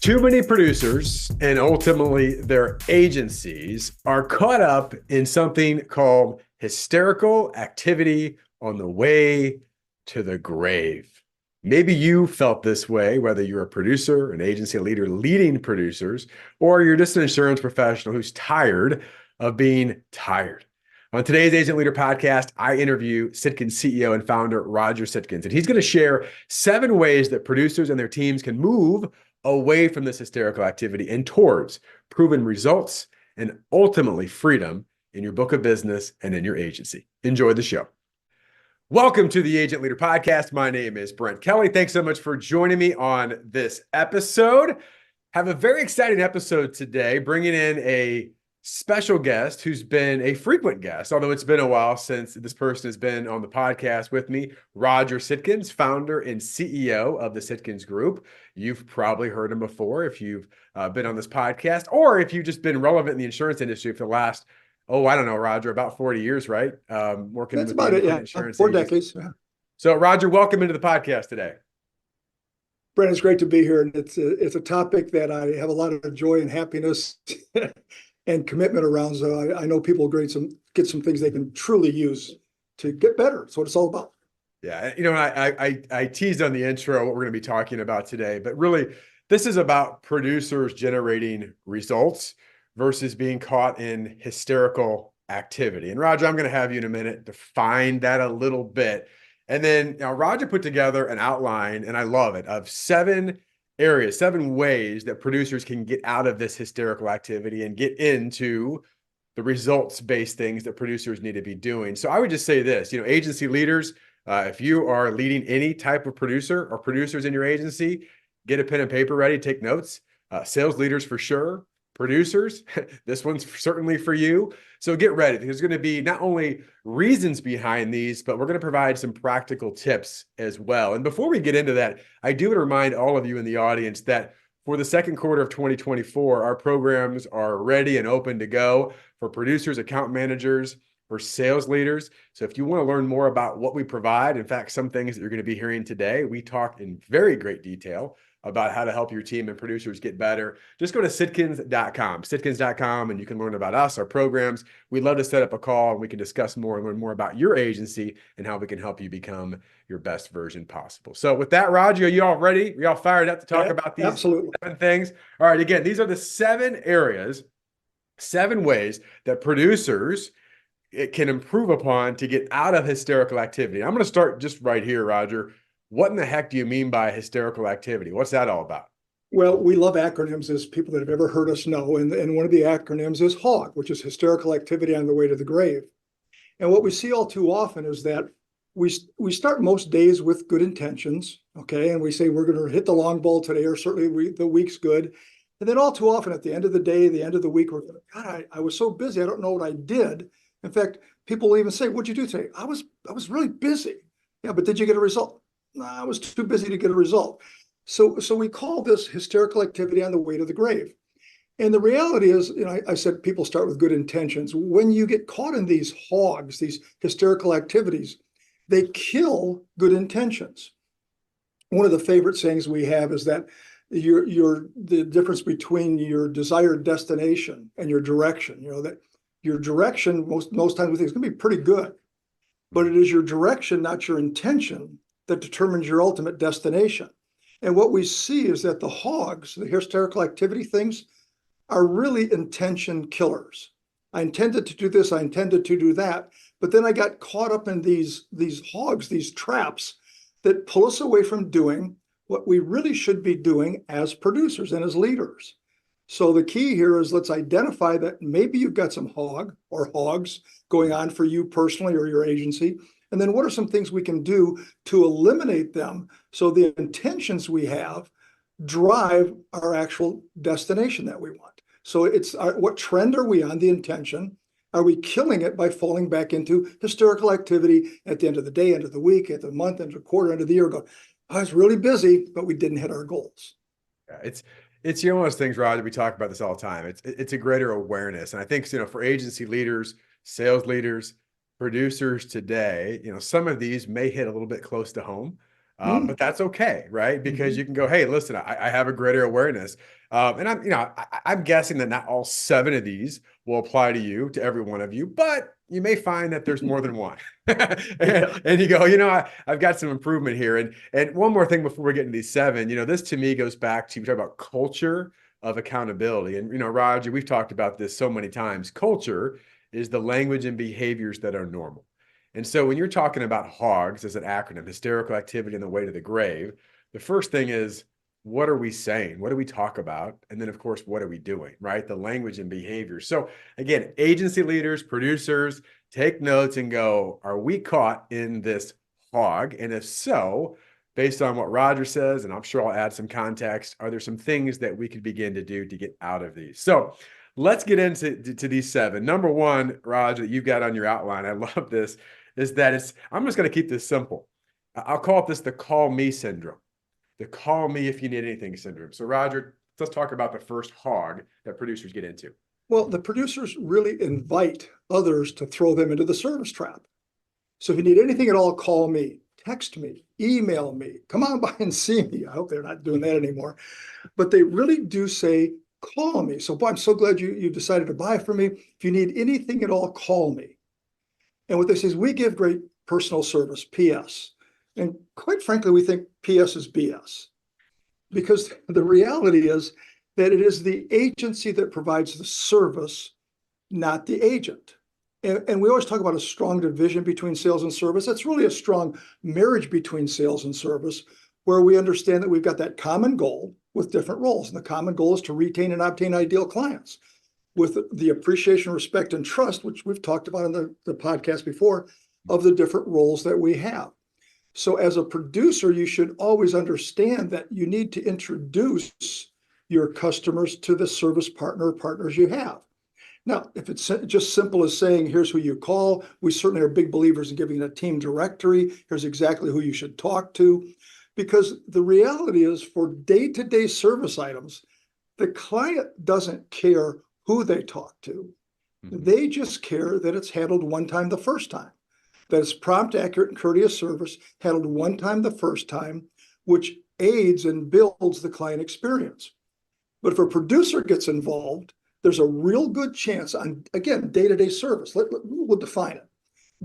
Too many producers and ultimately their agencies are caught up in something called hysterical activity on the way to the grave. Maybe you felt this way, whether you're a producer, an agency leader leading producers, or you're just an insurance professional who's tired of being tired. On today's Agent Leader podcast, I interview Sitkins CEO and founder Roger Sitkins, and he's going to share 7 ways that producers and their teams can move away from this hysterical activity and towards proven results and ultimately freedom in your book of business and in your agency. Enjoy the show. Welcome to the Agent Leader Podcast. My name is Brent Kelly. Thanks so much for joining me on this episode. Have a very exciting episode today, bringing in a special guest who's been a frequent guest, although it's been a while since this person has been on the podcast with me, Roger Sitkins, founder and CEO of the Sitkins Group. You've probably heard him before if you've been on this podcast, or if you've just been relevant in the insurance industry for the last, I don't know, Roger, about 40 years, right? Working That's with the about it, yeah. insurance 4 agents. decades. Yeah. So, Roger, welcome into the podcast today. Brent, it's great to be here, and it's a topic that I have a lot of joy and happiness and commitment around. So I know people get some things they can truly use to get better. That's what it's all about. Yeah, I teased on the intro what we're going to be talking about today, but really, this is about producers generating results versus being caught in hysterical activity. And Roger, I'm going to have you in a minute define that a little bit. And then now Roger put together an outline, and I love it, of 7 areas, 7 ways that producers can get out of this hysterical activity and get into the results-based things that producers need to be doing. So I would just say this, agency leaders, if you are leading any type of producer or producers in your agency, get a pen and paper ready, take notes. Sales leaders for sure. Producers, this one's certainly for you. So get ready. There's going to be not only reasons behind these, but we're going to provide some practical tips as well. And before we get into that, I do want to remind all of you in the audience that for the second quarter of 2024, our programs are ready and open to go for producers, account managers, for sales leaders. So if you want to learn more about what we provide, in fact, some things that you're going to be hearing today, we talk in very great detail about how to help your team and producers get better. Just go to sitkins.com, and you can learn about us, our programs. We'd love to set up a call and we can discuss more and learn more about your agency and how we can help you become your best version possible. So with that, Roger, are you all ready? Are you all fired up to talk about these Absolutely. 7 things? All right, again, these are the 7 areas, 7 ways that producers can improve upon to get out of hysterical activity. I'm going to start just right here, Roger. What in the heck do you mean by hysterical activity? What's that all about? Well, we love acronyms, as people that have ever heard us know. And one of the acronyms is HAWG, which is hysterical activity on the way to the grave. And what we see all too often is that we start most days with good intentions, okay? And we say we're going to hit the long ball today, or certainly the week's good. And then all too often at the end of the day, the end of the week, we're going, God, I was so busy, I don't know what I did. In fact, people will even say, what'd you do today? I was really busy. Yeah, but did you get a result? No, I was too busy to get a result. So we call this hysterical activity on the way to the grave. And the reality is, I said people start with good intentions. When you get caught in these hogs, these hysterical activities, they kill good intentions. One of the favorite sayings we have is that the difference between your desired destination and your direction, that your direction most times we think is going to be pretty good, but it is your direction, not your intention, that determines your ultimate destination. And what we see is that the hogs, the hysterical activity things, are really intention killers. I intended to do this, I intended to do that, but then I got caught up in these hogs, these traps that pull us away from doing what we really should be doing as producers and as leaders. So the key here is, let's identify that maybe you've got some hog or hogs going on for you personally or your agency. And then what are some things we can do to eliminate them so the intentions we have drive our actual destination that we want? So it's what trend are we on, the intention? Are we killing it by falling back into hysterical activity at the end of the day, end of the week, at the month, end of the quarter, end of the year, go, I was really busy, but we didn't hit our goals. Yeah, it's one of those things, Roger, we talk about this all the time. It's a greater awareness. And I think, for agency leaders, sales leaders, producers today, some of these may hit a little bit close to home. But that's okay, right? Because Mhm. you can go, hey, listen, I have a greater awareness. And I'm guessing that not all 7 of these will apply to you, to every one of you, but you may find that there's more than one. Yeah. And you go, I've got some improvement here. And one more thing before we get into these 7, this to me goes back to, we talk about culture of accountability. And, Roger, we've talked about this so many times. Culture is the language and behaviors that are normal. And so when you're talking about HOGS as an acronym, hysterical activity on the way to the grave, the first thing is, what are we saying? What do we talk about? And then, of course, what are we doing, right? The language and behavior. So again, agency leaders, producers, take notes and go, are we caught in this hog? And if so, based on what Roger says, and I'm sure I'll add some context, are there some things that we could begin to do to get out of these? So let's get into these 7. Number 1, Roger, that you've got on your outline, I love this, is that I'm just going to keep this simple. I'll call this the call me syndrome, the call me if you need anything syndrome. So Roger, let's talk about the first hog that producers get into. Well, the producers really invite others to throw them into the service trap. So if you need anything at all, call me, text me, email me, come on by and see me. I hope they're not doing that anymore. But they really do say, call me. So boy, I'm so glad you decided to buy from me. If you need anything at all, call me. And what they say is, we give great personal service, PS. And quite frankly, we think PS is BS. Because the reality is that it is the agency that provides the service, not the agent. And we always talk about a strong division between sales and service. It's really a strong marriage between sales and service, where we understand that we've got that common goal with different roles. And the common goal is to retain and obtain ideal clients with the appreciation, respect, and trust, which we've talked about in the podcast before, of the different roles that we have. So as a producer, you should always understand that you need to introduce your customers to the service partner or partners you have. Now, if it's just simple as saying, here's who you call, we certainly are big believers in giving a team directory. Here's exactly who you should talk to. Because the reality is, for day-to-day service items, the client doesn't care who they talk to. Mm-hmm. They just care that it's handled one time the first time, that it's prompt, accurate, and courteous service handled one time the first time, which aids and builds the client experience. But if a producer gets involved, there's a real good chance on, again, day-to-day service. We'll define it.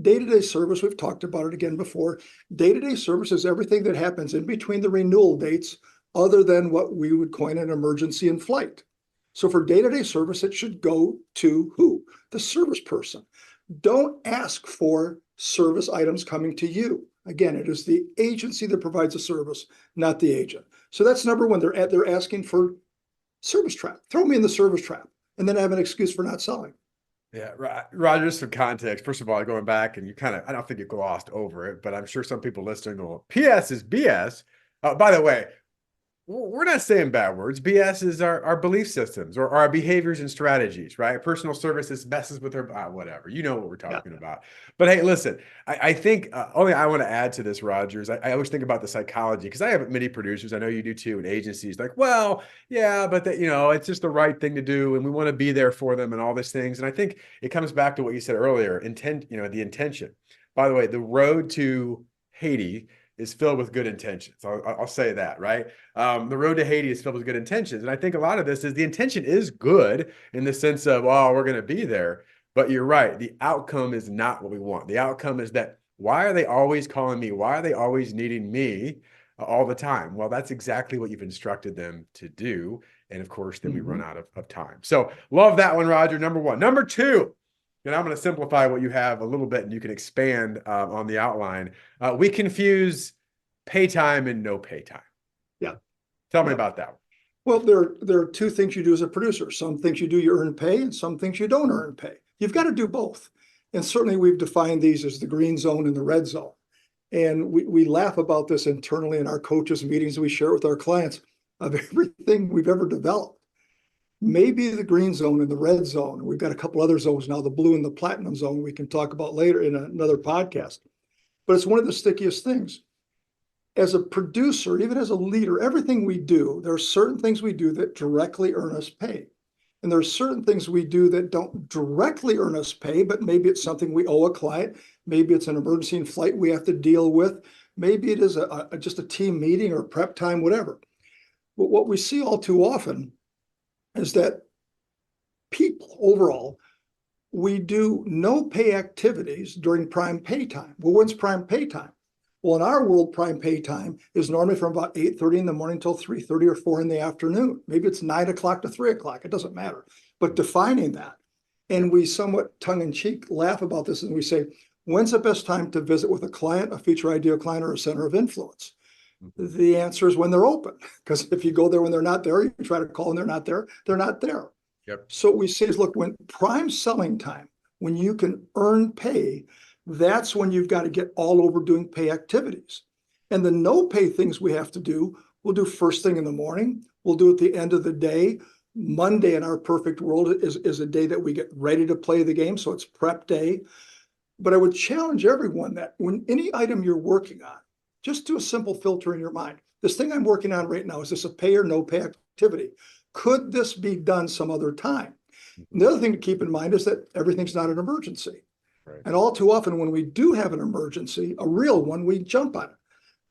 Day-to-day service, we've talked about it again before. Day-to-day service is everything that happens in between the renewal dates, other than what we would coin an emergency in flight. So for day-to-day service, it should go to who? The service person. Don't ask for service items coming to you. Again, it is the agency that provides the service, not the agent. So that's number 1. They're asking for service trap. Throw me in the service trap, and then I have an excuse for not selling. Yeah, Roger, just some context. First of all, going back, and I don't think you glossed over it, but I'm sure some people listening go, PS is BS. By the way, we're not saying bad words. BS is our belief systems or our behaviors and strategies, right? Personal services messes with our whatever. You know what we're talking about. But hey, listen, I think only I want to add to this, Roger, is I always think about the psychology, because I have many producers, I know you do too, and agencies like, well, yeah, but that, it's just the right thing to do, and we want to be there for them and all these things. And I think it comes back to what you said earlier, the intention. By the way, the road to Haiti is filled with good intentions. I'll say that, right? The road to Haiti is filled with good intentions. And I think a lot of this is the intention is good in the sense of, oh, we're going to be there. But you're right. The outcome is not what we want. The outcome is that, why are they always calling me? Why are they always needing me all the time? Well, that's exactly what you've instructed them to do. And of course, then we run out of time. So love that one, Roger. Number 1. Number 2, and I'm going to simplify what you have a little bit, and you can expand on the outline. We confuse pay time and no pay time. Yeah. Tell me about that one. Well, there are 2 things you do as a producer. Some things you do, you earn pay, and some things you don't earn pay. You've got to do both. And certainly we've defined these as the green zone and the red zone. And we laugh about this internally in our coaches meetings. We share with our clients of everything we've ever developed. Maybe the green zone and the red zone. We've got a couple other zones now, the blue and the platinum zone, we can talk about later in another podcast. But it's one of the stickiest things. As a producer, even as a leader, everything we do, there are certain things we do that directly earn us pay. And there are certain things we do that don't directly earn us pay, but maybe it's something we owe a client. Maybe it's an emergency in flight we have to deal with. Maybe it is just a team meeting or prep time, whatever. But what we see all too often is that people overall, we do no pay activities during prime pay time. Well, when's prime pay time? Well, in our world, prime pay time is normally from about 8:30 in the morning till 3:30 or 4 in the afternoon. Maybe it's 9 o'clock to 3 o'clock. It doesn't matter. But defining that, and we somewhat tongue-in-cheek laugh about this, and we say, when's the best time to visit with a client, a future ideal client, or a center of influence? The answer is when they're open. Because if you go there when they're not there, you try to call and they're not there, they're not there. Yep. So what we say is, look, when prime selling time, when you can earn pay, that's when you've got to get all over doing pay activities. And the no pay things we have to do, we'll do first thing in the morning. We'll do at the end of the day. Monday in our perfect world is a day that we get ready to play the game. So it's prep day. But I would challenge everyone that when any item you're working on, just do a simple filter in your mind. This thing I'm working on right now, is this a pay or no pay activity? Could this be done some other time? And the other thing to keep in mind is that everything's not an emergency. Right. And all too often when we do have an emergency, a real one, we jump on it.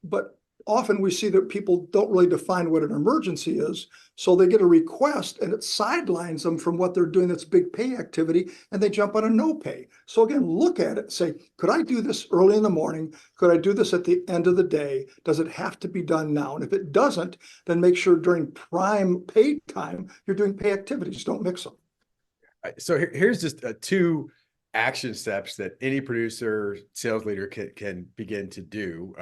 But often we see that people don't really define what an emergency is. So they get a request and it sidelines them from what they're doing that's big pay activity, and they jump on a no pay. So again, look at it and say, could I do this early in the morning? Could I do this at the end of the day? Does it have to be done now? And if it doesn't, then make sure during prime pay time, you're doing pay activities. Don't mix them. So here's just two action steps that any producer, sales leader can begin to do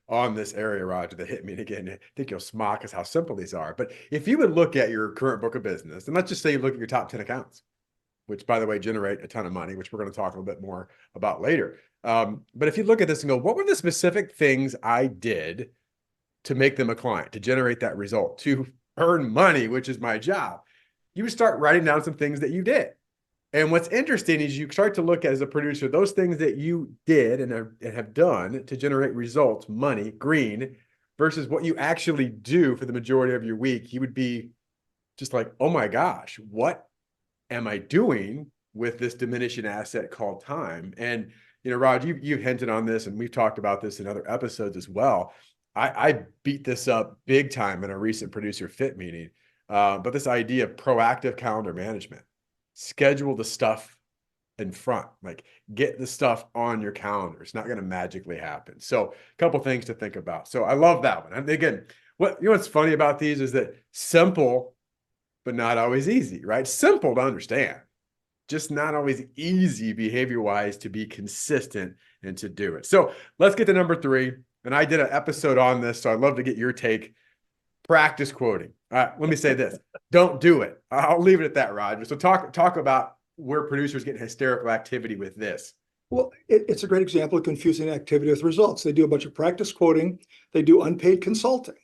on this area, Roger, that hit me. And again, I think you'll smock us how simple these are. But if you would look at your current book of business, and let's just say you look at your top 10 accounts, which by the way, generate a ton of money, which we're going to talk a little bit more about later. But if you look at this and go, what were the specific things I did to make them a client, to generate that result, to earn money, which is my job? You would start writing down some things that you did. And what's interesting is you start to look at, as a producer, those things that you did and have done to generate results, money, green, versus what you actually do for the majority of your week. You would be just like, oh my gosh, what am I doing with this diminishing asset called time? And, Rod, you've hinted on this, and we've talked about this in other episodes as well. I beat this up big time in a recent producer fit meeting. But this idea of proactive calendar management, schedule the stuff in front, like get the stuff on your calendar. It's not going to magically happen. So a couple things to think about. So I love that one. And again, what's funny about these is that simple, but not always easy, right? Simple to understand, just not always easy behavior-wise to be consistent and to do it. So let's get to number 3. And I did an episode on this, so I'd love to get your take. Practice quoting. Let me say this. Don't do it. I'll leave it at that, Roger. So talk about where producers get hysterical activity with this. Well, it's a great example of confusing activity with results. They do a bunch of practice quoting. They do unpaid consulting.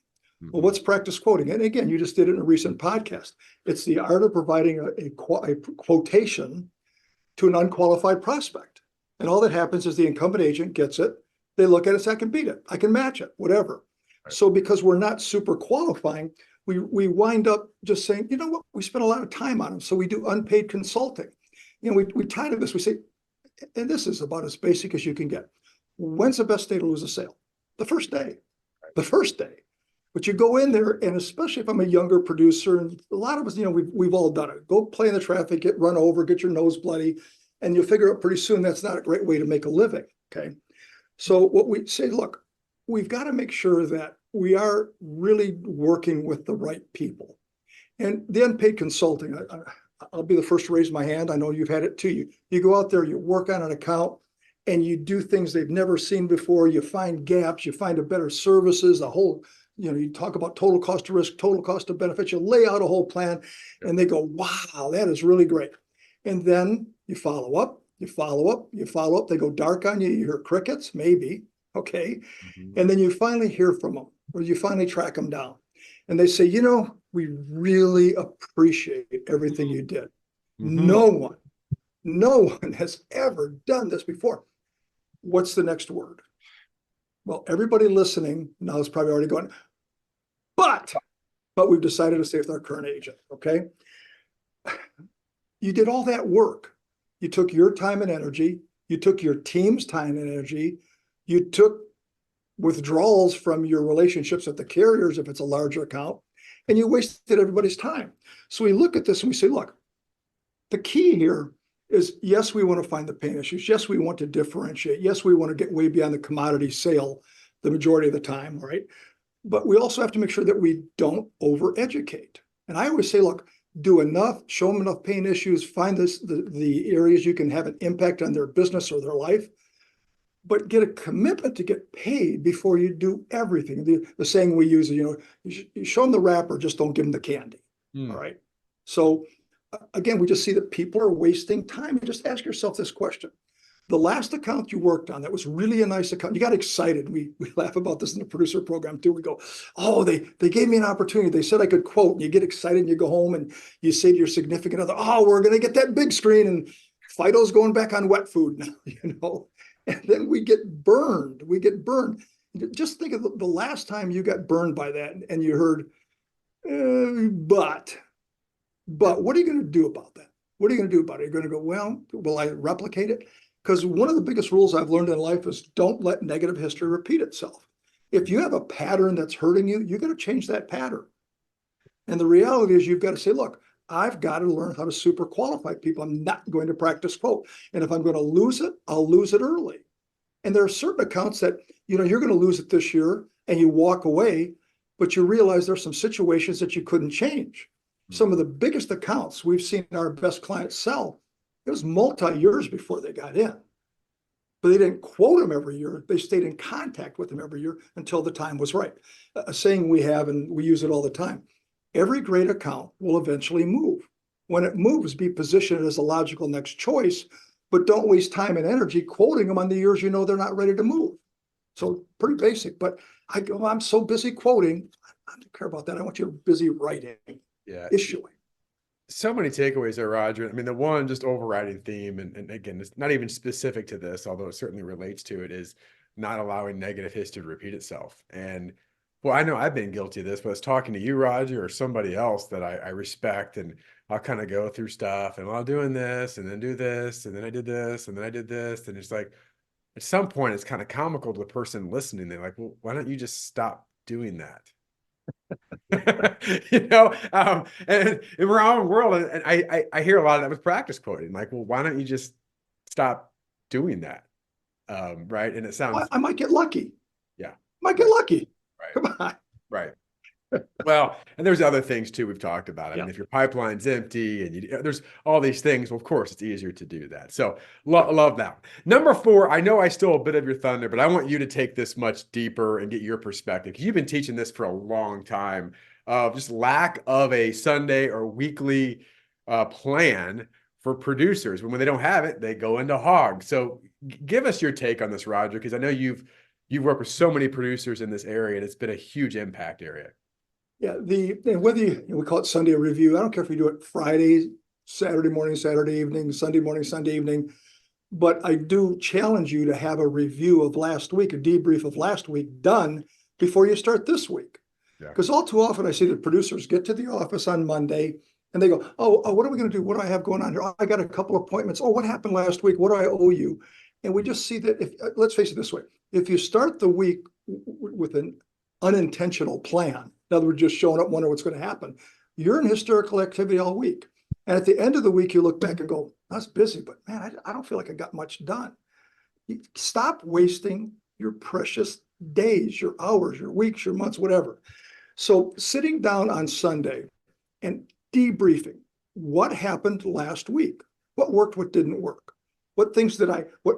Mm-hmm. Well, what's practice quoting? And again, you just did it in a recent podcast. It's the art of providing a quotation to an unqualified prospect. And all that happens is the incumbent agent gets it. They look at it, say, I can beat it. I can match it, whatever. Right. So because we're not super qualifying, we wind up just saying, you know what, we spend a lot of time on them. So we do unpaid consulting. We tie to this, we say, and this is about as basic as you can get. When's the best day to lose a sale? The first day. The first day. But you go in there, and especially if I'm a younger producer, and a lot of us, we've all done it. Go play in the traffic, get run over, get your nose bloody, and you'll figure out pretty soon that's not a great way to make a living. Okay. So what we say, look, we've got to make sure that we are really working with the right people. And the unpaid consulting, I'll be the first to raise my hand. I know you've had it too. You go out there, you work on an account, and you do things they've never seen before. You find gaps, you find a better services, a whole, you talk about total cost of risk, total cost of benefits, you lay out a whole plan, and they go, wow, that is really great. And then you follow up, you follow up, you follow up. They go dark on you. You hear crickets, maybe. Okay. Mm-hmm. And then you finally hear from them, or you finally track them down. And they say, we really appreciate everything you did. Mm-hmm. No one has ever done this before. What's the next word? Well, everybody listening now is probably already going, but we've decided to stay with our current agent. Okay. You did all that work. You took your time and energy. You took your team's time and energy. You took withdrawals from your relationships at the carriers if it's a larger account, and you wasted everybody's time. So we look at this and we say, look, the key here is, yes, we want to find the pain issues. Yes, we want to differentiate. Yes, we want to get way beyond the commodity sale the majority of the time, right? But we also have to make sure that we don't over-educate. And I always say, look, do enough, show them enough pain issues, find the areas you can have an impact on their business or their life, but get a commitment to get paid before you do everything. The saying we use is, you show them the wrapper, just don't give them the candy. All right. So again, we just see that people are wasting time. You just ask yourself this question. The last account you worked on that was really a nice account, you got excited. We laugh about this in the producer program too. We go, oh, they gave me an opportunity. They said I could quote, and you get excited and you go home and you say to your significant other, oh, we're going to get that big screen, and Fido's going back on wet food now, and then we get burned. Just think of the last time you got burned by that and you heard, but what are you going to do about that? What are you going to do about it? You're going to go, well, will I replicate it? Because one of the biggest rules I've learned in life is don't let negative history repeat itself. If you have a pattern that's hurting you, you got to change that pattern. And the reality is you've got to say, look, I've got to learn how to super qualify people. I'm not going to practice quote. And if I'm going to lose it, I'll lose it early. And there are certain accounts that, you're going to lose it this year and you walk away, but you realize there's some situations that you couldn't change. Some of the biggest accounts we've seen our best clients sell, it was multi-years before they got in. But they didn't quote them every year. They stayed in contact with them every year until the time was right. A saying we have, and we use it all the time, every great account will eventually move. When it moves, be positioned as a logical next choice, but don't waste time and energy quoting them on the years they're not ready to move. So pretty basic, but I go, I'm so busy quoting. I don't care about that. I want you busy writing, issuing. So many takeaways there, Roger. I mean, the one just overriding theme, and again, it's not even specific to this, although it certainly relates to it, is not allowing negative history to repeat itself. And well, I know I've been guilty of this, but I was talking to you, Roger, or somebody else that I respect, and I'll kind of go through stuff, and I'm doing this, and then do this, and then I did this, and then I did this. And it's like, at some point, it's kind of comical to the person listening. They're like, well, why don't you just stop doing that? And we're all in the world, and I hear a lot of that with practice quoting, like, well, why don't you just stop doing that? Right. And it sounds, I might get lucky. Yeah. Might get lucky. Right. Come on. Right. Well, and there's other things too we've talked about. I Yeah. mean, if your pipeline's empty and there's all these things, well, of course, it's easier to do that. So love that. Number 4, I know I stole a bit of your thunder, but I want you to take this much deeper and get your perspective, because you've been teaching this for a long time, of just lack of a Sunday or weekly plan for producers. When they don't have it, they go into hog. So give us your take on this, Roger, because I know you've worked with so many producers in this area, and it's been a huge impact area. Yeah, whether we call it Sunday review, I don't care if you do it Friday, Saturday morning, Saturday evening, Sunday morning, Sunday evening, but I do challenge you to have a review of last week, a debrief of last week done before you start this week. Because all too often I see that producers get to the office on Monday and they go, oh, what are we going to do? What do I have going on here? Oh, I got a couple of appointments. Oh, what happened last week? What do I owe you? And we just see that, let's face it this way, if you start the week with an unintentional plan, in other words, just showing up, wondering what's going to happen, you're in hysterical activity all week. And at the end of the week, you look back and go, that's busy, but man, I don't feel like I got much done. Stop wasting your precious days, your hours, your weeks, your months, whatever. So sitting down on Sunday and debriefing what happened last week, what worked, what didn't work, what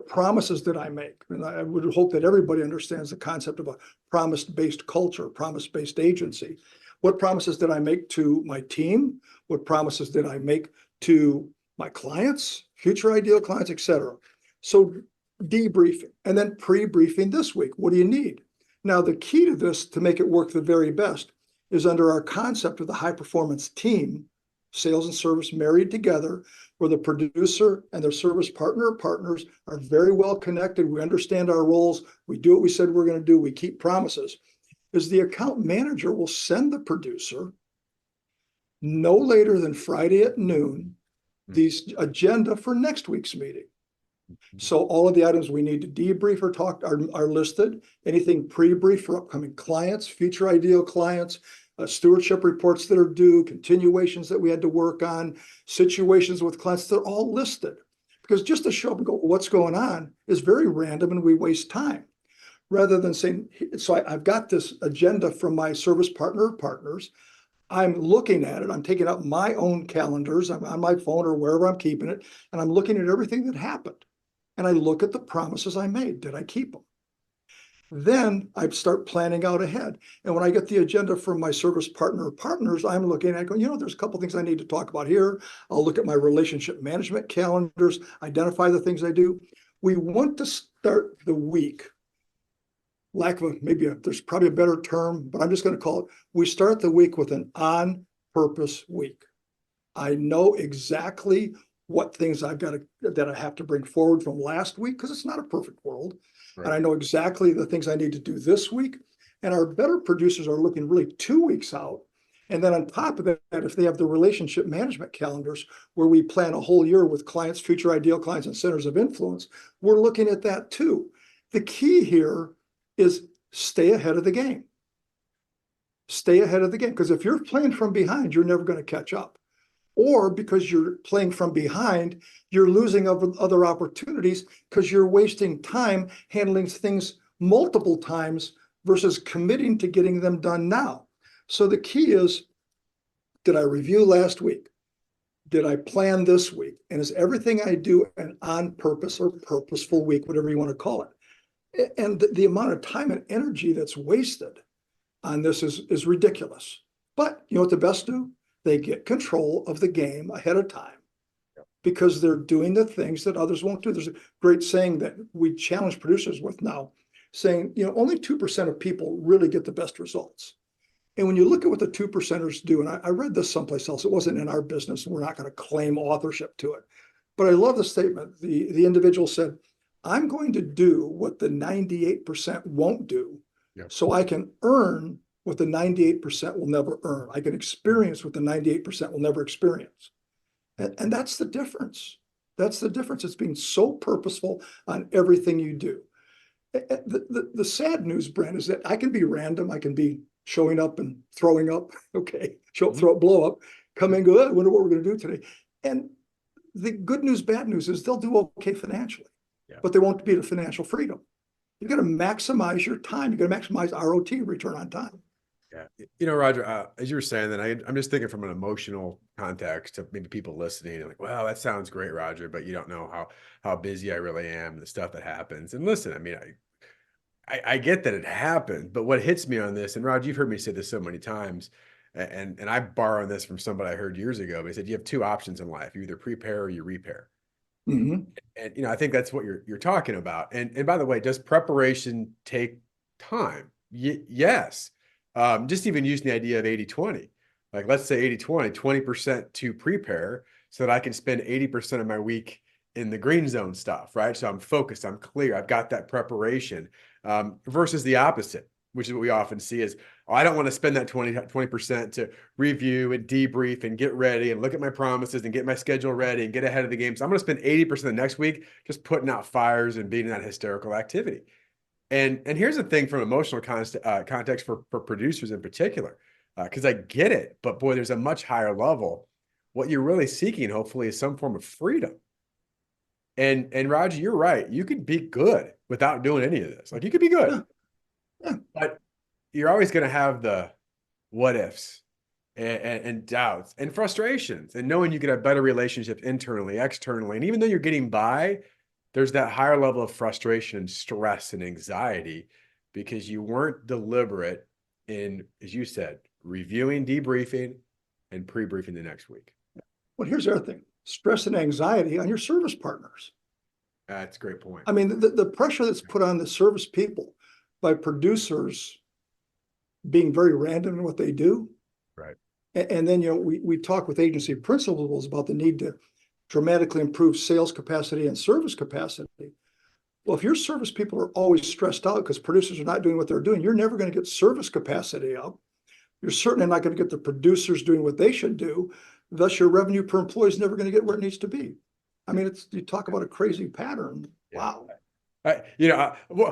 promises did I make? And I would hope that everybody understands the concept of a promise-based culture, promise-based agency. What promises did I make to my team? What promises did I make to my clients, future ideal clients, et cetera? So debriefing and then pre-briefing this week. What do you need? Now, the key to this, to make it work the very best, is under our concept of the high performance team, sales and service married together, where the producer and their service partners are very well connected. We understand our roles. We do what we said we're going to do. We keep promises. Is the account manager will send the producer no later than Friday at noon the agenda for next week's meeting. So all of the items we need to debrief or talk are listed. Anything pre-brief for upcoming clients, future ideal clients, stewardship reports that are due, continuations that we had to work on, situations with clients, they're all listed. Because just to show up and go, what's going on is very random and we waste time. Rather than saying, so I've got this agenda from my service partner partners. I'm looking at it. I'm taking out my own calendars. I'm on my phone or wherever I'm keeping it. And I'm looking at everything that happened. And I look at the promises I made. Did I keep them? Then I start planning out ahead. And when I get the agenda from my service partner partners, I'm looking at going, there's a couple things I need to talk about here. I'll look at my relationship management calendars, identify the things I do. We want to start the week. There's probably a better term, but I'm just going to call it, we start the week with an on-purpose week. I know exactly what things that I have to bring forward from last week, because it's not a perfect world. Right. And I know exactly the things I need to do this week. And our better producers are looking really 2 weeks out. And then on top of that, if they have the relationship management calendars where we plan a whole year with clients, future ideal clients, and centers of influence, we're looking at that too. The key here is stay ahead of the game. Stay ahead of the game. Because if you're playing from behind, you're never going to catch up. Or because you're playing from behind, you're losing other opportunities because you're wasting time handling things multiple times versus committing to getting them done now. So the key is, did I review last week? Did I plan this week? And is everything I do an on purpose or purposeful week, whatever you want to call it? And the amount of time and energy that's wasted on this is ridiculous. But you know what the best do? They get control of the game ahead of time because they're doing the things that others won't do. There's a great saying that we challenge producers with now, saying, only 2% of people really get the best results. And when you look at what the 2%ers do, and I read this someplace else, it wasn't in our business, and we're not going to claim authorship to it. But I love the statement. The individual said, I'm going to do what the 98% won't do, so I can earn what the 98% will never earn. I can experience what the 98% will never experience. And that's the difference. That's the difference. It's being so purposeful on everything you do. The sad news, Brent, is that I can be random. I can be showing up and throwing up. Okay, show up, throw up, blow up, come in, go, I wonder what we're going to do today. And the good news, bad news is they'll do okay financially, but they won't be the financial freedom. You've got to maximize your time. You've got to maximize ROT, return on time. Yeah. Roger, as you were saying that, I'm just thinking from an emotional context of maybe people listening like, well, that sounds great, Roger, but you don't know how busy I really am and the stuff that happens. And listen, I mean, I get that it happens, but what hits me on this, and Roger, you've heard me say this so many times, and I borrow this from somebody I heard years ago, but he said, you have two options in life. You either prepare or you repair. Mm-hmm. And, I think that's what you're talking about. And by the way, does preparation take time? Yes. Just even using the idea of 80-20, like let's say 80-20, 20% to prepare so that I can spend 80% of my week in the green zone stuff, right? So I'm focused, I'm clear, I've got that preparation versus the opposite, which is what we often see is, I don't want to spend that 20% to review and debrief and get ready and look at my promises and get my schedule ready and get ahead of the game. So I'm going to spend 80% the next week just putting out fires and being in that hysterical activity. And here's the thing from emotional context for producers in particular, because I get it, but boy, there's a much higher level. What you're really seeking, hopefully, is some form of freedom. And Roger, you're right. You could be good without doing any of this. Like you could be good, but you're always going to have the what ifs and doubts and frustrations, and knowing you could have better relationships internally, externally, and even though you're getting by, there's that higher level of frustration, stress, and anxiety because you weren't deliberate in, as you said, reviewing, debriefing, and pre-briefing the next week. Well, here's the other thing, stress and anxiety on your service partners. That's a great point. I mean, the pressure that's put on the service people by producers being very random in what they do. Right. And then, we talk with agency principals about the need to dramatically improve sales capacity and service capacity. Well, if your service people are always stressed out because producers are not doing what they're doing, you're never going to get service capacity up. You're certainly not going to get the producers doing what they should do. Thus, your revenue per employee is never going to get where it needs to be. I mean, you talk about a crazy pattern. Yeah. Wow.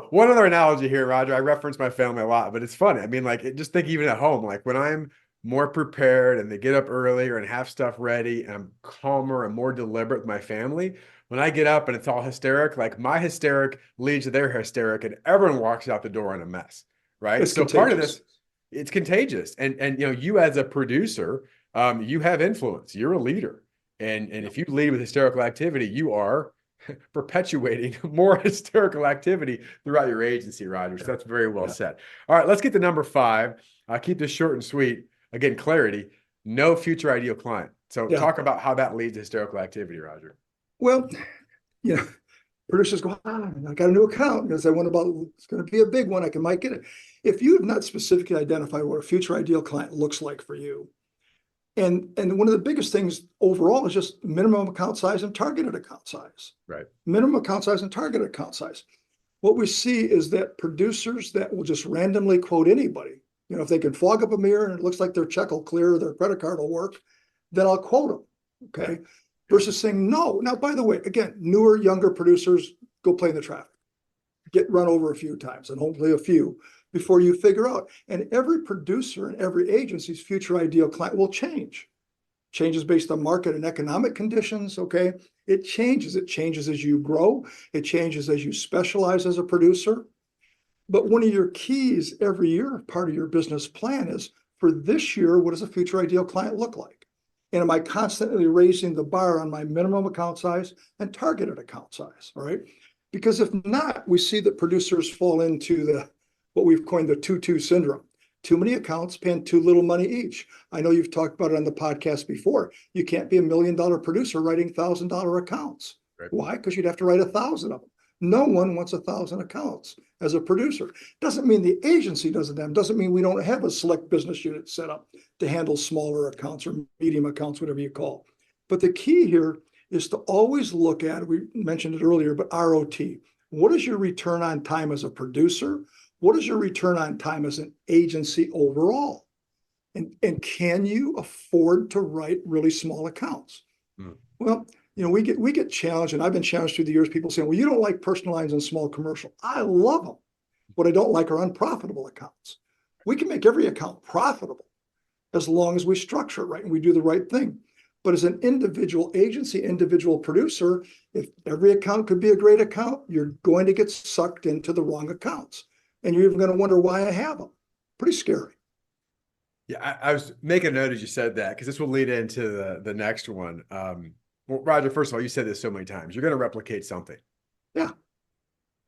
One other analogy here, Roger. I reference my family a lot, but it's funny. I mean, like, just think even at home, like when I'm more prepared and they get up earlier and have stuff ready and I'm calmer and more deliberate with my family, when I get up and it's all hysteric, like my hysteric leads to their hysteric and everyone walks out the door in a mess, right? It's So part of contagious. this, it's contagious. And you as a producer, you have influence. You're a leader. And if you lead with hysterical activity, you are perpetuating more hysterical activity throughout your agency, Roger. So that's very well said. All right, let's get to number 5. I'll keep this short and sweet. Again, clarity, no future ideal client. So Yeah. talk about how that leads to hysterical activity, Roger. Well, you know, producers go, I got a new account because I want about, it's going to be a big one. Might get it. If you have not specifically identified what a future ideal client looks like for you, and one of the biggest things overall is just minimum account size and targeted account size. Right. Minimum account size and targeted account size. What we see is that producers that will just randomly quote anybody, if they can fog up a mirror and it looks like their check will clear, their credit card will work, then I'll quote them. Okay. Yeah. Versus saying no. Now, by the way, again, newer, younger producers go play in the traffic, get run over a few times and hopefully a few before you figure out. And every producer and every agency's future ideal client will change. Changes based on market and economic conditions. Okay. It changes. It changes as you grow. It changes as you specialize as a producer. But one of your keys every year, part of your business plan is for this year, what does a future ideal client look like? And am I constantly raising the bar on my minimum account size and targeted account size? All right. Because if not, we see that producers fall into what we've coined the 2-2 syndrome. Too many accounts paying too little money each. I know you've talked about it on the podcast before. You can't be $1 million producer writing $1,000 accounts. Right. Why? Because you'd have to write 1,000 of them. No one wants 1,000 accounts as a producer. Doesn't mean the agency doesn't have them. Doesn't mean we don't have a select business unit set up to handle smaller accounts or medium accounts, whatever you call. But the key here is to always look at, we mentioned it earlier, but ROT. What is your return on time as a producer? What is your return on time as an agency overall? And can you afford to write really small accounts? Well, we get challenged, and I've been challenged through the years, people saying, well, you don't like personal lines and small commercial. I love them. What I don't like are unprofitable accounts. We can make every account profitable as long as we structure it right and we do the right thing. But as an individual agency, individual producer, if every account could be a great account, you're going to get sucked into the wrong accounts. And you're even going to wonder why I have them. Pretty scary. Yeah, I was making a note as you said that, because this will lead into the next one. Well, Roger, first of all, you said this so many times. You're going to replicate something. Yeah.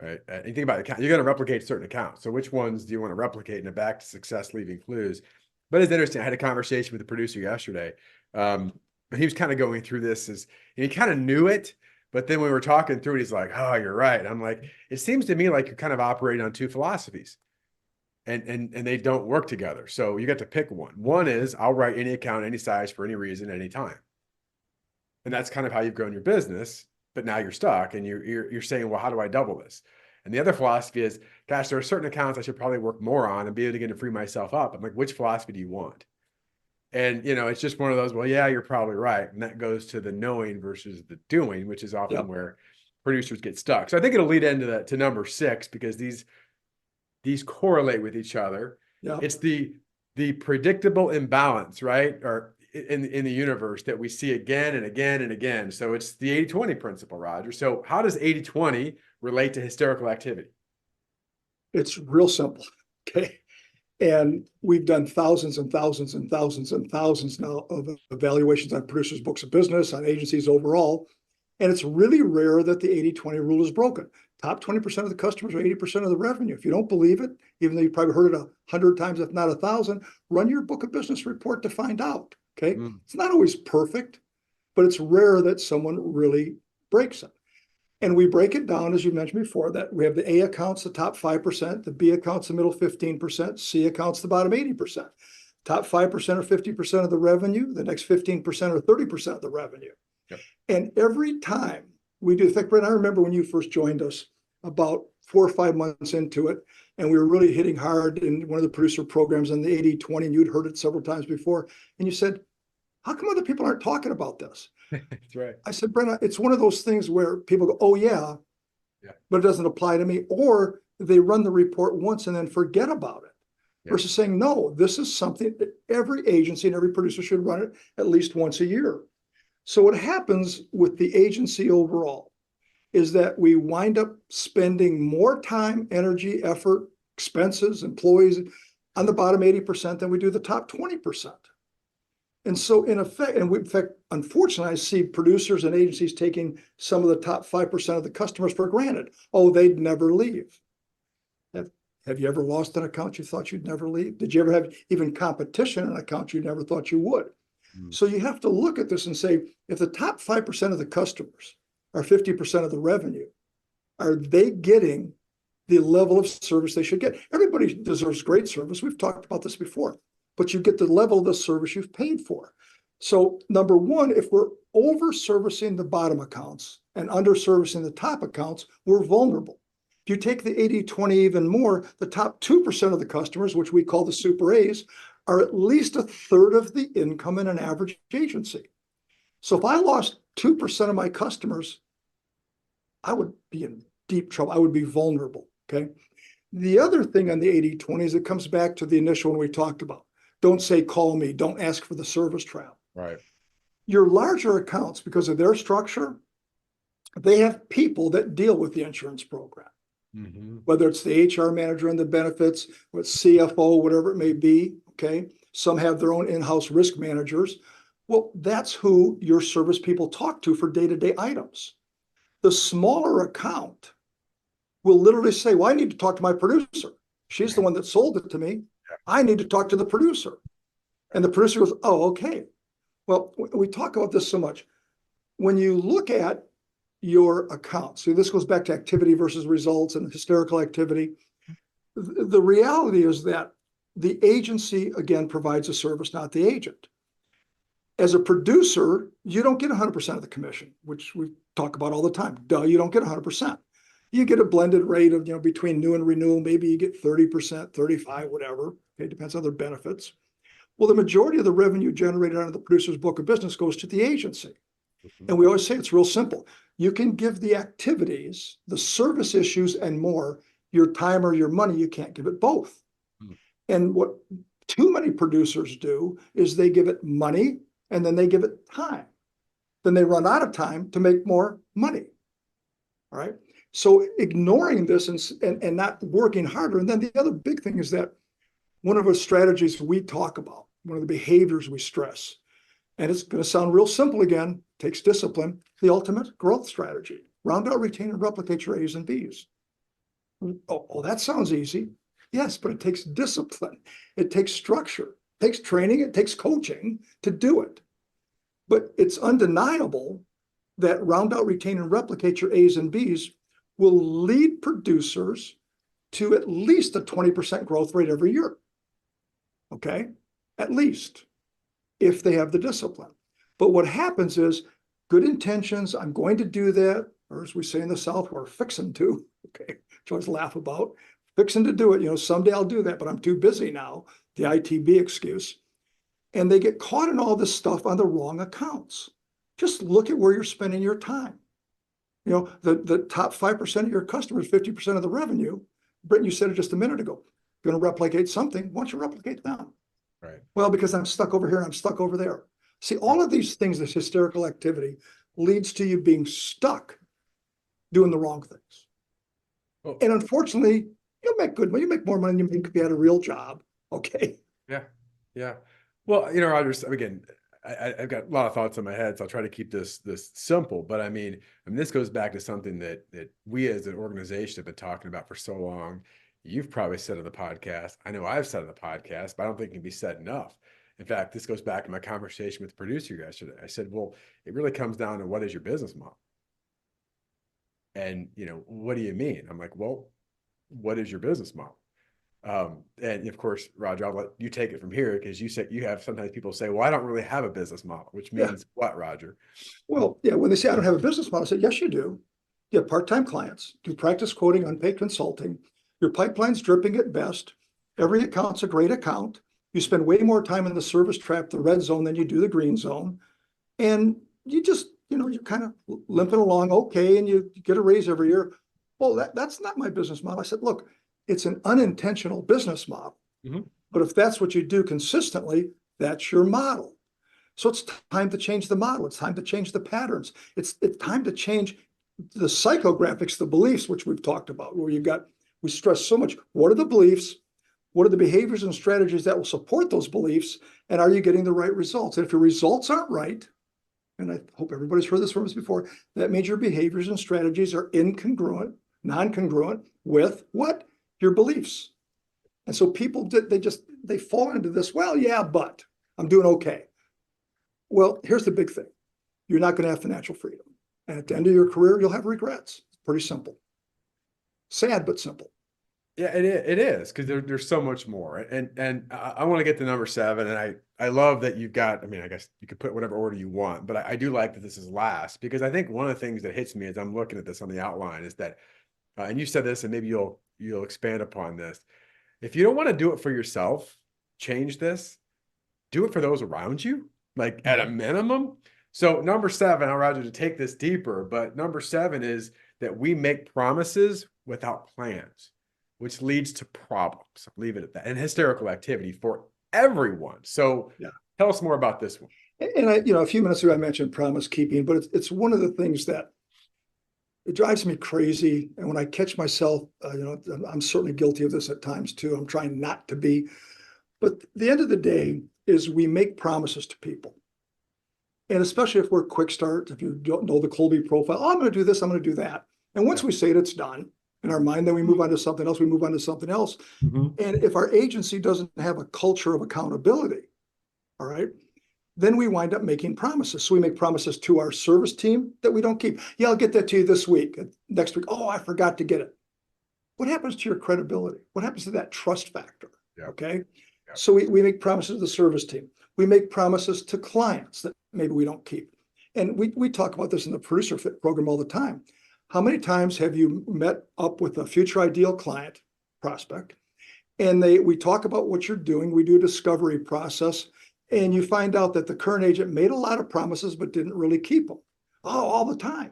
Right. And you think about account, you're going to replicate certain accounts. So which ones do you want to replicate in a back to success leaving clues? But it's interesting. I had a conversation with the producer yesterday. He was kind of going through this and he kind of knew it. But then when we were talking through it, he's like, oh, you're right. I'm like, it seems to me like you're kind of operating on 2 philosophies. And they don't work together. So you got to pick one. One is I'll write any account, any size, for any reason, any time. And that's kind of how you've grown your business. But now you're stuck and you're saying, well, how do I double this? And the other philosophy is, gosh, there are certain accounts I should probably work more on and be able to get to free myself up. I'm like, which philosophy do you want? And, it's just one of those, well, yeah, you're probably right. And that goes to the knowing versus the doing, which is often where producers get stuck. So I think it'll lead into to number 6, because these correlate with each other. Yeah. It's the predictable imbalance, right? Or in the universe that we see again and again and again. So it's the 80-20 principle, Roger. So how does 80-20 relate to hysterical activity? It's real simple. Okay. And we've done thousands and thousands and thousands and thousands now of evaluations on producers' books of business, on agencies overall. And it's really rare that the 80-20 rule is broken. Top 20% of the customers are 80% of the revenue. If you don't believe it, even though you probably heard it 100 times, if not 1,000, run your book of business report to find out. Okay. It's not always perfect, but it's rare that someone really breaks it. And we break it down, as you mentioned before, that we have the A accounts, the top 5%, the B accounts, the middle 15%, C accounts, the bottom 80%. Top 5% or 50% of the revenue, the next 15% or 30% of the revenue. Yep. And every time we do, in fact, Brent, I remember when you first joined us about 4 or 5 months into it, and we were really hitting hard in one of the producer programs on the 80-20, and you'd heard it several times before. And you said, how come other people aren't talking about this? That's right. I said, Brent, it's one of those things where people go, oh yeah, Yeah. but it doesn't apply to me. Or they run the report once and then forget about it. Yeah. Versus saying, no, this is something that every agency and every producer should run it at least once a year. So what happens with the agency overall is that we wind up spending more time, energy, effort, expenses, employees on the bottom 80% than we do the top 20%. And so in effect, in fact, unfortunately, I see producers and agencies taking some of the top 5% of the customers for granted. Oh, they'd never leave. Have you ever lost an account you thought you'd never leave? Did you ever have even competition in an account you never thought you would? So you have to look at this and say, if the top 5% of the customers are 50% of the revenue, are they getting the level of service they should get? Everybody deserves great service. We've talked about this before, but you get the level of the service you've paid for. So number one, if we're over servicing the bottom accounts and under servicing the top accounts, we're vulnerable. If you take the 80-20 even more, the top 2% of the customers, which we call the super A's, are at least a third of the income in an average agency. So if I lost 2% of my customers, I would be in deep trouble. I would be vulnerable, okay? The other thing on the 80-20 is it comes back to the initial one we talked about. Don't say, call me. Don't ask for the service trap. Right. Your larger accounts, because of their structure, they have people that deal with the insurance program. Whether it's the HR manager and the benefits, with CFO, whatever it may be, okay? Some have their own in-house risk managers. Well, that's who your service people talk to for day-to-day items. The smaller account will literally say, well, I need to talk to my producer. She's the one that sold it to me. I need to talk to the producer. And the producer goes, oh, okay. Well, we talk about this so much. When you look at your account, so this goes back to activity versus results and hysterical activity. The reality is that the agency, again, provides a service, not the agent. As a producer, you don't get 100% of the commission, which we talk about all the time. Duh, you don't get 100%. You get a blended rate of, between new and renewal. Maybe you get 30%, 35, whatever. Okay, depends on their benefits. Well, the majority of the revenue generated out of the producer's book of business goes to the agency. And we always say it's real simple. You can give the activities, the service issues, and more your time or your money. You can't give it both. And what too many producers do is they give it money and then they give it time. Then they run out of time to make more money. All right. So ignoring this and not working harder. And then the other big thing is that one of the strategies we talk about, one of the behaviors we stress, and it's going to sound real simple again, takes discipline, the ultimate growth strategy. Round out, retain, and replicate your A's and B's. Oh, that sounds easy. Yes, but it takes discipline. It takes structure. It takes training. It takes coaching to do it. But it's undeniable that round out, retain, and replicate your A's and B's will lead producers to at least a 20% growth rate every year. Okay? At least, if they have the discipline. But what happens is good intentions, I'm going to do that, or as we say in the South, we're fixing to, okay, which I always laugh about, fixing to do it, someday I'll do that, but I'm too busy now, the ITB excuse. And they get caught in all this stuff on the wrong accounts. Just look at where you're spending your time. The top 5% of your customers, 50% of the revenue. Brent, you said it just a minute ago. You're going to replicate something. Why don't you replicate them? Right. Well, because I'm stuck over here and I'm stuck over there. See, all of these things, this hysterical activity, leads to you being stuck doing the wrong things. Oh. And unfortunately, you'll make good money. You make more money than you make if you had a real job. Okay. Yeah. Yeah. Well, Roger, again, I've got a lot of thoughts in my head, so I'll try to keep this simple. But I mean, this goes back to something that we as an organization have been talking about for so long. You've probably said on the podcast. I know I've said on the podcast, but I don't think it can be said enough. In fact, this goes back to my conversation with the producer yesterday. I said, well, it really comes down to what is your business model? And, what do you mean? I'm like, well, what is your business model? And of course, Roger, I'll let you take it from here because you have sometimes people say, well, I don't really have a business model, which means what, Roger? Well, yeah, when they say I don't have a business model, I say, yes, you do. You have part-time clients, do practice quoting, unpaid consulting. Your pipeline's dripping at best. Every account's a great account. You spend way more time in the service trap, the red zone, than you do the green zone. And you just, you're kind of limping along okay, and you get a raise every year. Well, that's not my business model. I said, look, it's an unintentional business model. Mm-hmm. But if that's what you do consistently, that's your model. So it's time to change the model. It's time to change the patterns. It's time to change the psychographics, the beliefs, which we've talked about, where we stress so much. What are the beliefs? What are the behaviors and strategies that will support those beliefs? And are you getting the right results? And if your results aren't right, and I hope everybody's heard this from us before, that means your behaviors and strategies are incongruent, non-congruent with what? Your beliefs. And so people, they fall into this, well, yeah, but I'm doing okay. Well, here's the big thing. You're not going to have financial freedom. And at the end of your career, you'll have regrets. It's pretty simple. Sad, but simple. Yeah, it is because there's so much more. And I want to get to number 7. And I love that you've got, I mean, I guess you could put whatever order you want, but I do like that this is last, because I think one of the things that hits me as I'm looking at this on the outline is that, and you said this, and maybe you'll expand upon this. If you don't want to do it for yourself, change this, do it for those around you, like at a minimum. So number 7, I'll rather to take this deeper, but number 7 is that we make promises without plans, which leads to problems. I'll leave it at that. And hysterical activity for everyone. So Yeah. Tell us more about this one. And a few minutes ago, I mentioned promise keeping, but it's one of the things that it drives me crazy. And when I catch myself, I'm certainly guilty of this at times too. I'm trying not to be. But the end of the day is we make promises to people. And especially if we're quick start, if you don't know the Colby profile, oh, I'm going to do this, I'm going to do that. And once we say it, it's done in our mind, then we move on to something else, we move on to something else. Mm-hmm. And if our agency doesn't have a culture of accountability, all right, then we wind up making promises. So we make promises to our service team that we don't keep. Yeah, I'll get that to you this week. Next week, oh, I forgot to get it. What happens to your credibility? What happens to that trust factor? Yeah. Okay. Yeah. So we make promises to the service team. We make promises to clients that maybe we don't keep. And we talk about this in the producer fit program all the time. How many times have you met up with a future ideal client prospect, and we talk about what you're doing, we do a discovery process, and you find out that the current agent made a lot of promises but didn't really keep them? Oh, all the time.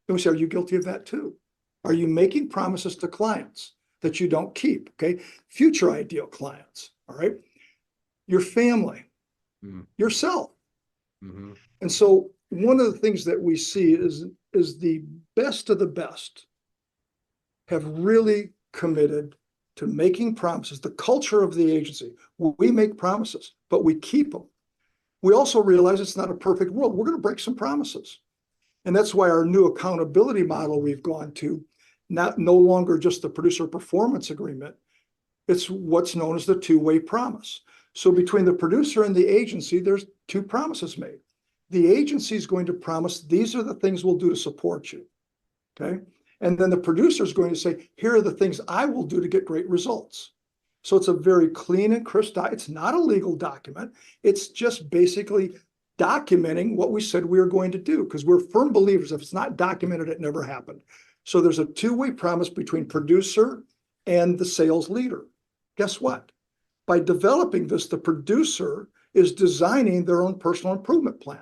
And we say, are you guilty of that too? Are you making promises to clients that you don't keep? Okay. Future ideal clients. All right. Your family, yourself. Mm-hmm. And so one of the things that we see is the best of the best have really committed to making promises. The culture of the agency, we make promises, but we keep them. We also realize it's not a perfect world. We're going to break some promises. And that's why our new accountability model we've gone to, no longer just the producer performance agreement, it's what's known as the two-way promise. So between the producer and the agency, there's 2 promises made. The agency is going to promise, these are the things we'll do to support you. Okay. And then the producer is going to say, here are the things I will do to get great results. So it's a very clean and crisp document. It's not a legal document. It's just basically documenting what we said we were going to do, because we're firm believers if it's not documented, it never happened. So there's a two-way promise between producer and the sales leader. Guess what? By developing this, the producer is designing their own personal improvement plan.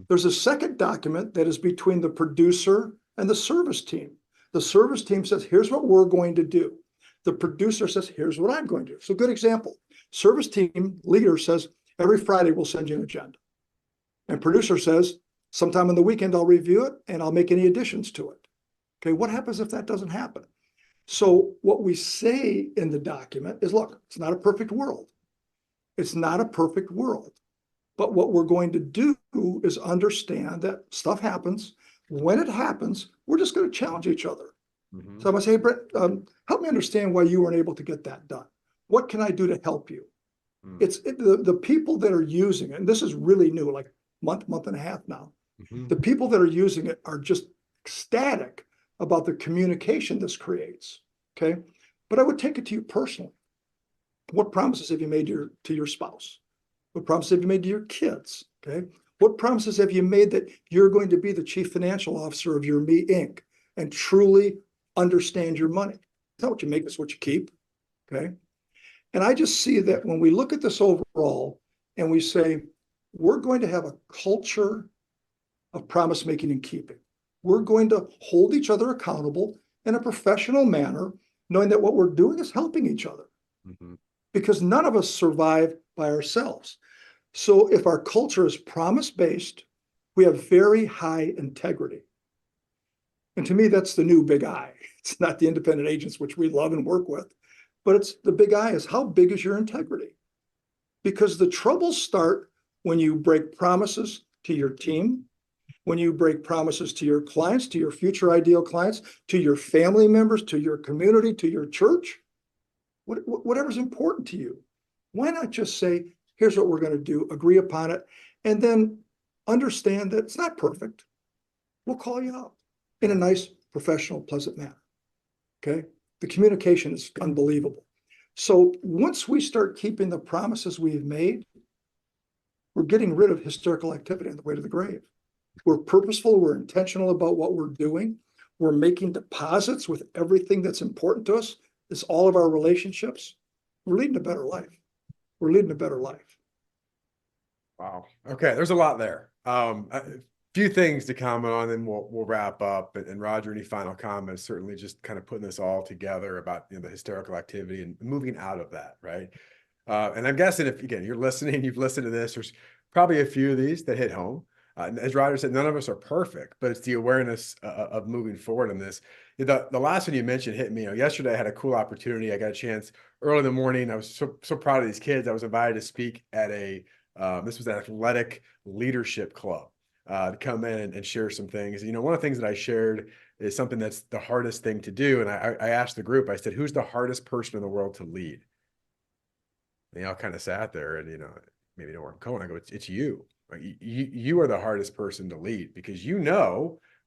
There's a second document that is between the producer and the service team. The service team says, here's what we're going to do. The producer says, here's what I'm going to do. So good example. Service team leader says, every Friday we'll send you an agenda. And producer says, sometime on the weekend I'll review it and I'll make any additions to it. Okay, what happens if that doesn't happen? So what we say in the document is, look, it's not a perfect world. It's not a perfect world. But what we're going to do is understand that stuff happens. When it happens, we're just going to challenge each other. Mm-hmm. So I'm going to say, hey, Brent, help me understand why you weren't able to get that done. What can I do to help you? Mm-hmm. The people that are using it, and this is really new, like month and a half now. Mm-hmm. The people that are using it are just ecstatic about the communication this creates. Okay. But I would take it to you personally. What promises have you made to your spouse? What promises have you made to your kids? Okay. What promises have you made that you're going to be the chief financial officer of your Me Inc. and truly understand your money? It's not what you make, it's what you keep. Okay. And I just see that when we look at this overall and we say, we're going to have a culture of promise making and keeping. We're going to hold each other accountable in a professional manner, knowing that what we're doing is helping each other. Mm-hmm. Because none of us survive by ourselves. So if our culture is promise-based, we have very high integrity. And to me, that's the new big I. It's not the independent agents, which we love and work with, but it's the big I is how big is your integrity? Because the troubles start when you break promises to your team, when you break promises to your clients, to your future ideal clients, to your family members, to your community, to your church, whatever's important to you. Why not just say, here's what we're going to do, agree upon it, and then understand that it's not perfect. We'll call you out in a nice, professional, pleasant manner. Okay? The communication is unbelievable. So once we start keeping the promises we've made, we're getting rid of hysterical activity on the way to the grave. We're purposeful, we're intentional about what we're doing. We're making deposits with everything that's important to us. It's all of our relationships. We're leading a better life. We're leading a better life. Wow. Okay. There's a lot there. A few things to comment on, and we'll wrap up. And Roger, any final comments? Certainly, just kind of putting this all together about the hysterical activity and moving out of that, right? And I'm guessing if again you're listening, you've listened to this. There's probably a few of these that hit home. As Roger said, none of us are perfect, but it's the awareness of moving forward in this. The last one you mentioned hit me. Yesterday I had a cool opportunity. I got a chance early in the morning. I was so proud of these kids. I was invited to speak at this was an athletic leadership club to come in and share some things. One of the things that I shared is something that's the hardest thing to do. And I asked the group, I said, who's the hardest person in the world to lead? And they all kind of sat there and, maybe know where I'm going. I go, it's you. Like, you are the hardest person to lead because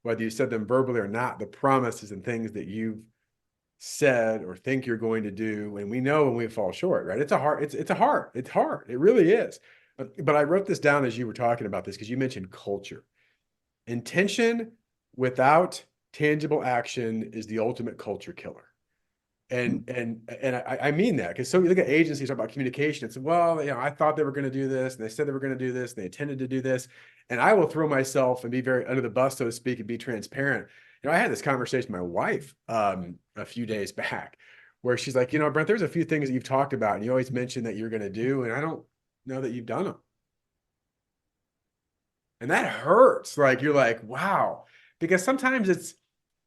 whether you said them verbally or not, the promises and things that you've said or think you're going to do. And we know when we fall short, right? It's hard. It really is. But I wrote this down as you were talking about this because you mentioned culture. Intention without tangible action is the ultimate culture killer. And I mean that because so you look at agencies talk about communication. It's I thought they were going to do this, and they said they were going to do this, and they intended to do this. And I will throw myself and be very under the bus, so to speak, and be transparent. I had this conversation with my wife a few days back, where she's like, Brent, there's a few things that you've talked about, and you always mention that you're going to do, and I don't know that you've done them. And that hurts. Like you're like, wow, because sometimes it's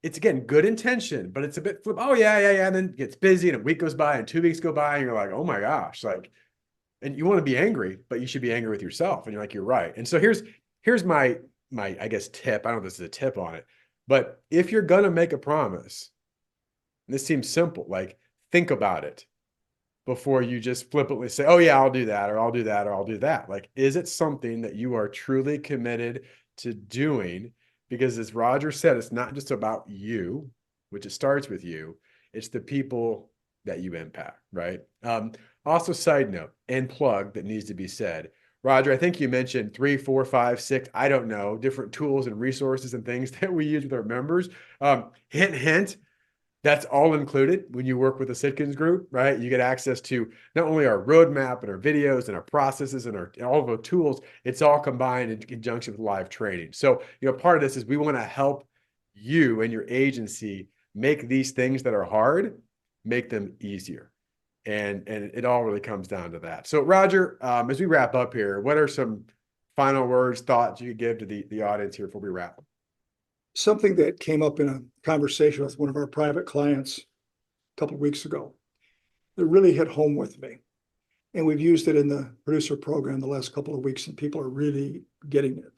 again, good intention, but it's a bit flip. Oh yeah. And then it gets busy and a week goes by and 2 weeks go by and you're like, oh my gosh, and you want to be angry, but you should be angry with yourself. And you're like, you're right. And so here's my, I guess, tip. I don't know if this is a tip on it, but if you're going to make a promise, and this seems simple, like think about it before you just flippantly say, oh yeah, I'll do that, or I'll do that, or I'll do that. Like, is it something that you are truly committed to doing? Because as Roger said, it's not just about you, which it starts with you. It's the people that you impact, right? Also, side note and plug that needs to be said. Roger, I think you mentioned 3, 4, 5, 6, I don't know, different tools and resources and things that we use with our members. Hint, that's all included when you work with the Sitkins group, right? You get access to not only our roadmap and our videos and our processes and all of our tools, it's all combined in conjunction with live training. So, part of this is we want to help you and your agency make these things that are hard, make them easier. And it all really comes down to that. So Roger, as we wrap up here, what are some final words, thoughts you could give to the audience here before we wrap? Something that came up in a conversation with one of our private clients a couple of weeks ago that really hit home with me. And we've used it in the producer program the last couple of weeks, and people are really getting it.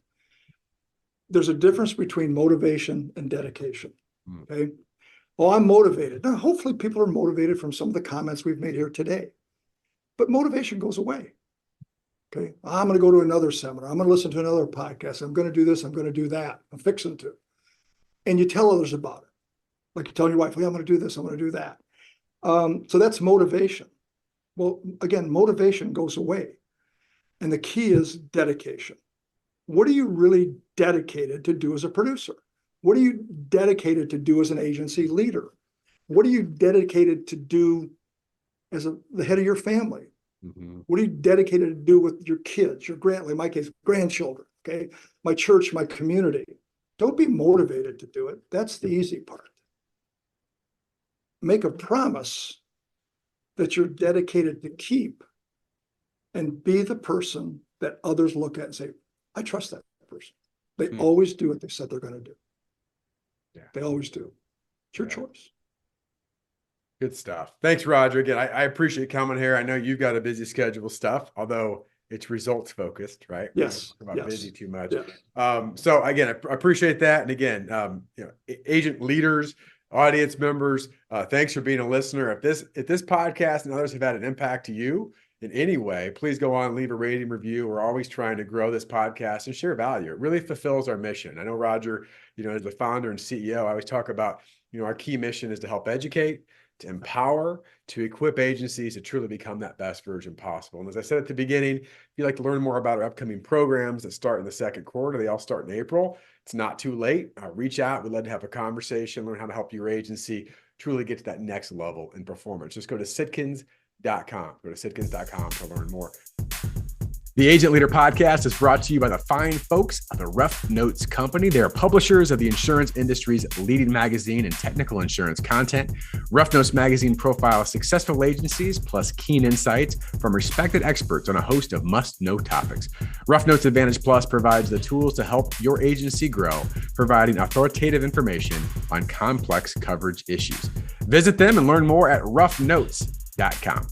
There's a difference between motivation and dedication. Okay. Well, I'm motivated. Now, hopefully people are motivated from some of the comments we've made here today. But motivation goes away. Okay. I'm going to go to another seminar. I'm going to listen to another podcast. I'm going to do this. I'm going to do that. I'm fixing to. And you tell others about it. Like you tell your wife, hey, I'm going to do this. I'm going to do that. So that's motivation. Well, again, motivation goes away. And the key is dedication. What are you really dedicated to do as a producer? What are you dedicated to do as an agency leader? What are you dedicated to do as the head of your family? Mm-hmm. What are you dedicated to do with your kids, in my case, grandchildren? okay? My church, my community. Don't be motivated to do it. That's the easy part. Make a promise that you're dedicated to keep and be the person that others look at and say, I trust that person. They always do what they said they're going to do. Yeah. They always do. It's your choice. Good stuff. Thanks, Roger. Again, I appreciate coming here. I know you've got a busy schedule with stuff, although it's results focused, right? Yes. We don't talk about busy too much. Yeah. So again, I appreciate that. And again, agent leaders, audience members, thanks for being a listener. If this podcast and others have had an impact to you in any way, please go on, leave a rating review. We're always trying to grow this podcast and share value. It really fulfills our mission. I know Roger, as the founder and CEO, I always talk about, our key mission is to help educate, to empower, to equip agencies to truly become that best version possible. And as I said at the beginning, if you'd like to learn more about our upcoming programs that start in the second quarter, they all start in April. It's not too late. Reach out. We'd love to have a conversation, learn how to help your agency truly get to that next level in performance. Just go to Sitkins.com. Go to Sitkins.com to learn more. The Agent Leader Podcast is brought to you by the fine folks of the Rough Notes Company. They are publishers of the insurance industry's leading magazine and technical insurance content. Rough Notes magazine profiles successful agencies plus keen insights from respected experts on a host of must-know topics. Rough Notes Advantage Plus provides the tools to help your agency grow, providing authoritative information on complex coverage issues. Visit them and learn more at roughnotes.com.